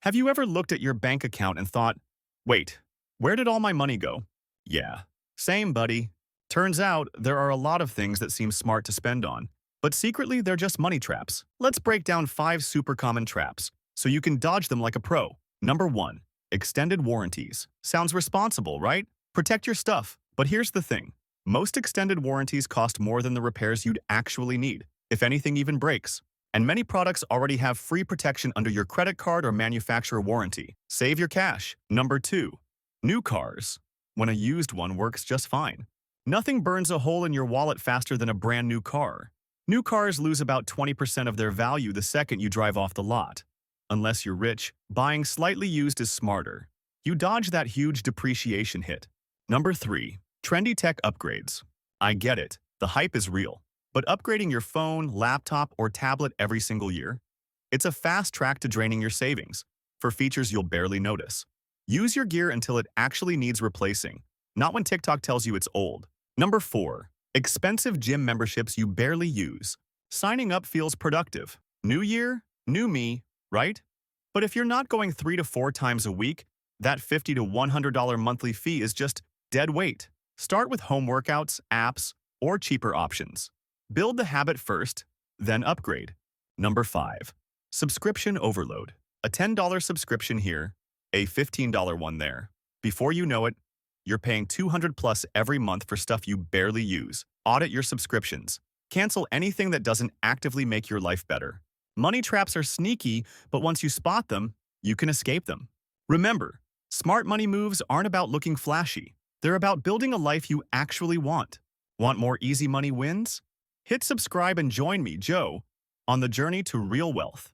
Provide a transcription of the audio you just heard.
Have you ever looked at your bank account and thought, wait, where did all my money go? Yeah, same, buddy. Turns out there are a lot of things that seem smart to spend on, but secretly they're just money traps. Let's break down 5 super common traps so you can dodge them like a pro. Number 1. Extended warranties. Sounds responsible, right? Protect your stuff. But here's the thing. Most extended warranties cost more than the repairs you'd actually need, if anything even breaks. And many products already have free protection under your credit card or manufacturer warranty. Save your cash. Number 2. New cars. When a used one works just fine. Nothing burns a hole in your wallet faster than a brand new car. New cars lose about 20% of their value the second you drive off the lot. Unless you're rich, buying slightly used is smarter. You dodge that huge depreciation hit. Number 3. Trendy tech upgrades. I get it. The hype is real. But upgrading your phone, laptop, or tablet every single year? It's a fast track to draining your savings for features you'll barely notice. Use your gear until it actually needs replacing, not when TikTok tells you it's old. Number 4. Expensive gym memberships you barely use. Signing up feels productive. New year, new me, right? But if you're not going 3 to 4 times a week, that $50 to $100 monthly fee is just dead weight. Start with home workouts, apps, or cheaper options. Build the habit first, then upgrade. Number 5. Subscription overload. A $10 subscription here, a $15 one there. Before you know it, you're paying $200 plus every month for stuff you barely use. Audit your subscriptions. Cancel anything that doesn't actively make your life better. Money traps are sneaky, but once you spot them, you can escape them. Remember, smart money moves aren't about looking flashy. They're about building a life you actually want. Want more easy money wins? Hit subscribe and join me, Joe, on the journey to real wealth.